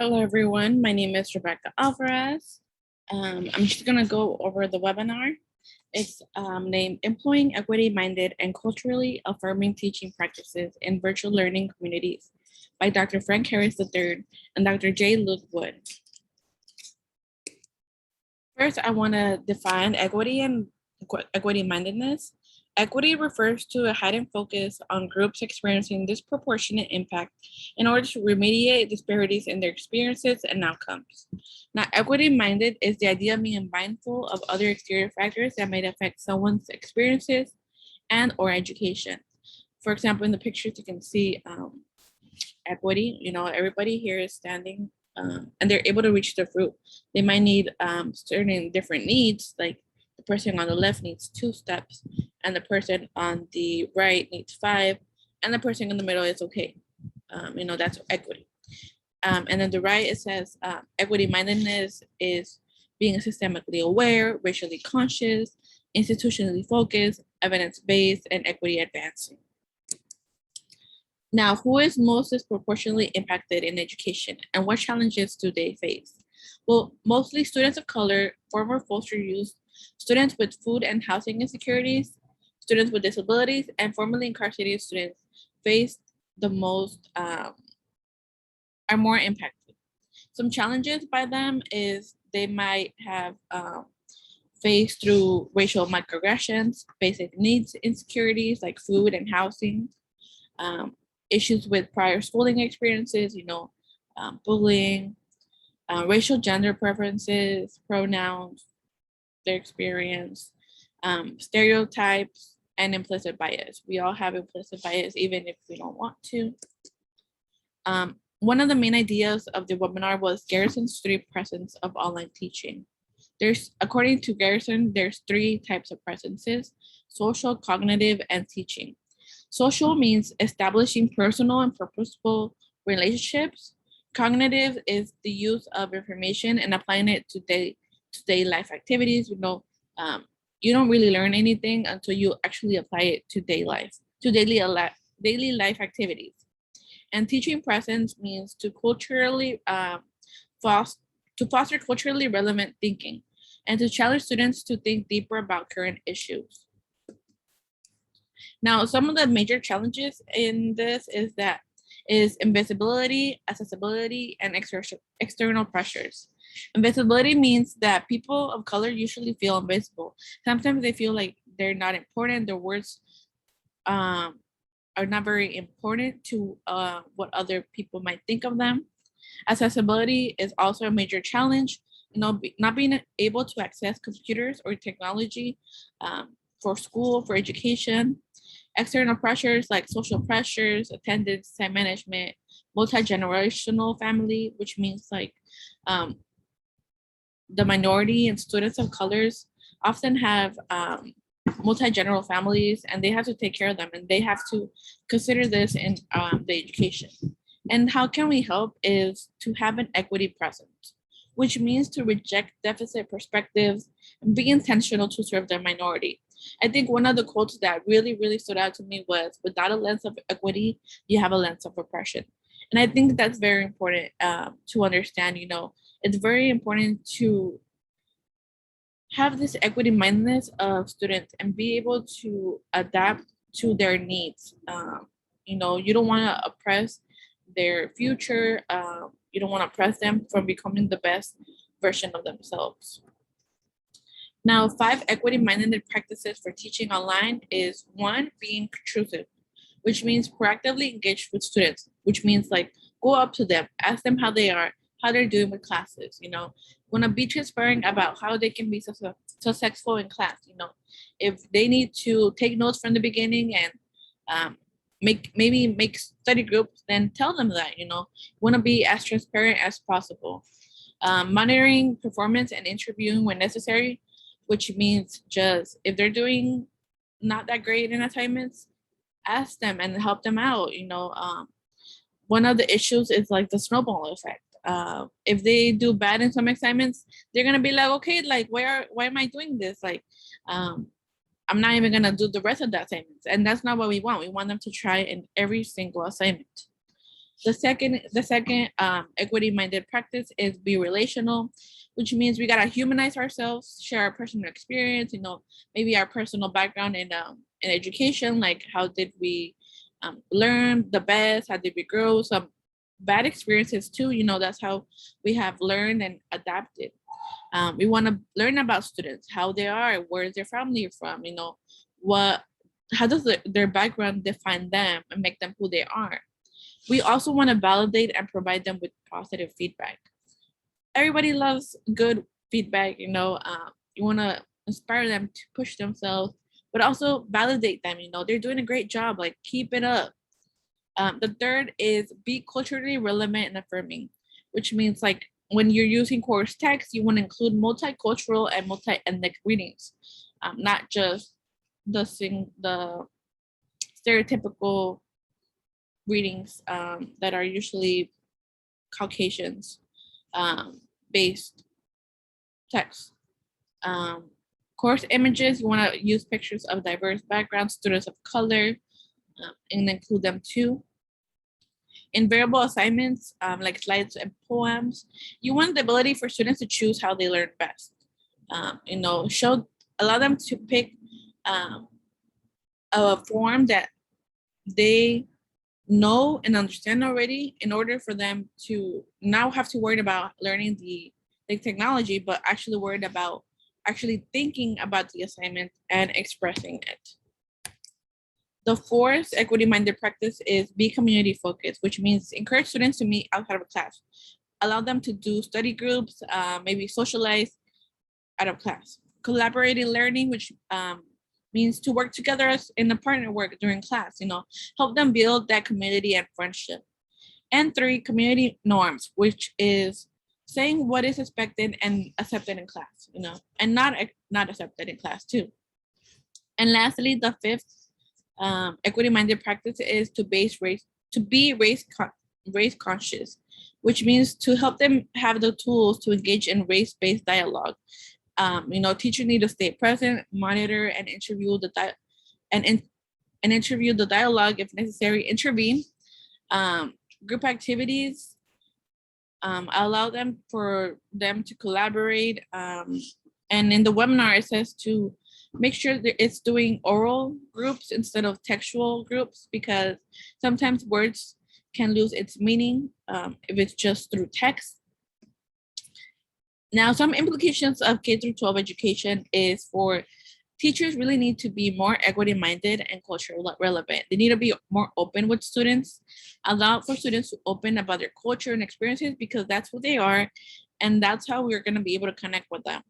Hello, everyone. My name is Rebecca Alvarez. I'm just going to go over the webinar. It's named Employing Equity-Minded and Culturally Affirming Teaching Practices in Virtual Learning Communities by Dr. Frank Harris III and Dr. J. Luke Wood. First, I want to define equity and equity-mindedness. Equity refers to a heightened focus on groups experiencing disproportionate impact in order to remediate disparities in their experiences and outcomes. Now, equity-minded is the idea of being mindful of other exterior factors that might affect someone's experiences and or education. For example, in the pictures, you can see equity. Everybody here is standing and they're able to reach their fruit. They might need certain different needs, like the person on the left needs 2 steps, and the person on the right needs 5, and the person in the middle is okay. That's equity. And then the right, it says equity-mindedness is being systemically aware, racially conscious, institutionally focused, evidence-based, and equity advancing. Now, who is most disproportionately impacted in education, and what challenges do they face? Well, mostly students of color, former foster youth, students with food and housing insecurities, students with disabilities, and formerly incarcerated students face the most, are more impacted. Some challenges by them is they might have faced through racial microaggressions, basic needs insecurities like food and housing, issues with prior schooling experiences, bullying, racial gender preferences, pronouns, their experience, stereotypes, and implicit bias. We all have implicit bias, even if we don't want to. One of the main ideas of the webinar was Garrison's 3 presence of online teaching. According to Garrison, there's 3 types of presences: social, cognitive, and teaching. Social means establishing personal and purposeful relationships. Cognitive is the use of information and applying it to day life activities. You don't really learn anything until you actually apply it to daily life activities. And teaching presence means to culturally foster culturally relevant thinking and to challenge students to think deeper about current issues. Now, some of the major challenges in this is invisibility, accessibility, and external pressures. Invisibility means that people of color usually feel invisible. Sometimes they feel like they're not important. Their words are not very important to what other people might think of them. Accessibility is also a major challenge. Not being able to access computers or technology for school, for education. External pressures like social pressures, attendance, time management, multi-generational family, which means like the minority and students of colors often have multi-general families, and they have to take care of them, and they have to consider this in the education. And how can we help is to have an equity present, which means to reject deficit perspectives and be intentional to serve the minority. I think one of the quotes that really, really stood out to me was, without a lens of equity, you have a lens of oppression. And I think that's very important to understand. It's very important to have this equity-mindedness of students and be able to adapt to their needs. You don't want to oppress their future. You don't want to oppress them from becoming the best version of themselves. Now, 5 equity-minded practices for teaching online is 1, being intrusive, which means proactively engage with students, which means like go up to them, ask them how they are, how they're doing with classes. Want to be transparent about how they can be successful in class. If they need to take notes from the beginning and make study groups, then tell them that. Want to be as transparent as possible. Monitoring performance and interviewing when necessary, which means just if they're doing not that great in assignments, ask them and help them out. One of the issues is like the snowball effect. If they do bad in some assignments, they're gonna be like, okay, like why am I doing this? Like, I'm not even gonna do the rest of the assignments, and that's not what we want. We want them to try in every single assignment. The second equity-minded practice is be relational, which means we gotta humanize ourselves, share our personal experience, maybe our personal background in education, like how did we learn the best, how did we grow, some bad experiences too, that's how we have learned and adapted. We want to learn about students, how they are, where is their family from, what, how does their background define them and make them who they are. We also want to validate and provide them with positive feedback. Everybody loves good feedback, you want to inspire them to push themselves, but also validate them, they're doing a great job, like keep it up. The third is be culturally relevant and affirming, which means like when you're using course text, you want to include multicultural and multi-ethnic readings, not just the stereotypical readings that are usually Caucasians based text. Course images, you want to use pictures of diverse backgrounds, students of color, and include them too. In variable assignments, like slides and poems, you want the ability for students to choose how they learn best. Allow them to pick a form that they know and understand already, in order for them to now have to worry about learning the technology, but actually worried about actually thinking about the assignment and expressing it. The fourth equity-minded practice is be community-focused, which means encourage students to meet outside of class. Allow them to do study groups, maybe socialize out of class. Collaborating learning, which means to work together in a partner work during class, help them build that community and friendship. And three, community norms, which is saying what is expected and accepted in class, and not accepted in class too. And lastly, the fifth equity-minded practice is to be race conscious, which means to help them have the tools to engage in race-based dialogue. Teachers need to stay present, monitor, and interview interview the dialogue, if necessary, intervene. Group activities allow them to collaborate. And in the webinar, it says to make sure that it's doing oral groups instead of textual groups, because sometimes words can lose its meaning if it's just through text. Now, some implications of K-12 education is for teachers really need to be more equity-minded and culturally relevant. They need to be more open with students, allow for students to open about their culture and experiences, because that's who they are, and that's how we're going to be able to connect with them.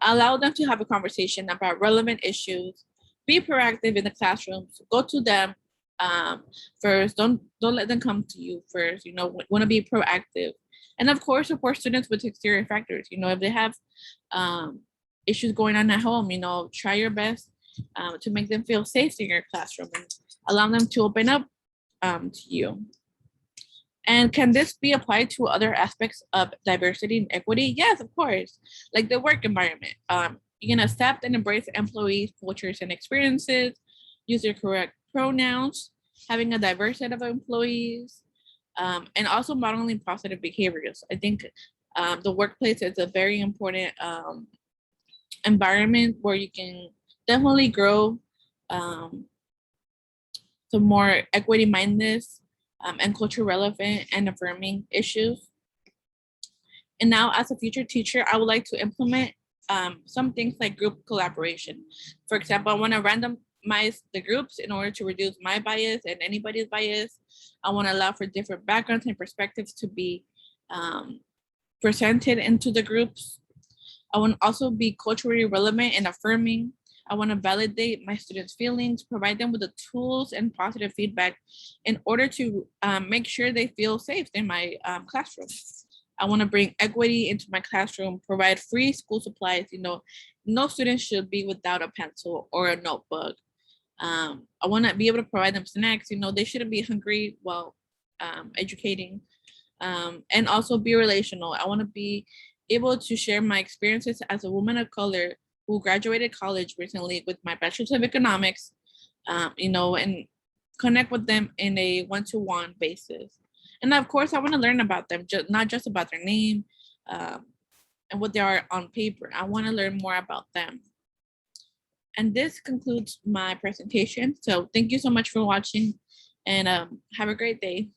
Allow them to have a conversation about relevant issues, be proactive in the classrooms, go to them first, don't let them come to you first, want to be proactive. And of course, support students with exterior factors. If they have issues going on at home, try your best to make them feel safe in your classroom and allow them to open up to you. And can this be applied to other aspects of diversity and equity? Yes, of course. Like the work environment. You can accept and embrace employees' cultures and experiences, use their correct pronouns, having a diverse set of employees, and also modeling positive behaviors. I think the workplace is a very important environment where you can definitely grow some more equity-mindedness and culture relevant and affirming issues. And now, as a future teacher, I would like to implement some things like group collaboration. For example, I want to randomize the groups in order to reduce my bias and anybody's bias. I want to allow for different backgrounds and perspectives to be presented into the groups. I want to also be culturally relevant and affirming. I want to validate my students' feelings, provide them with the tools and positive feedback in order to make sure they feel safe in my classroom. I want to bring equity into my classroom, provide free school supplies. No student should be without a pencil or a notebook. I want to be able to provide them snacks. They shouldn't be hungry while educating. And also be relational. I want to be able to share my experiences as a woman of color who graduated college recently with my bachelor's of economics, and connect with them in a one-to-one basis. And of course, I want to learn about them, not just about their name and what they are on paper. I want to learn more about them. And this concludes my presentation. So thank you so much for watching, and have a great day.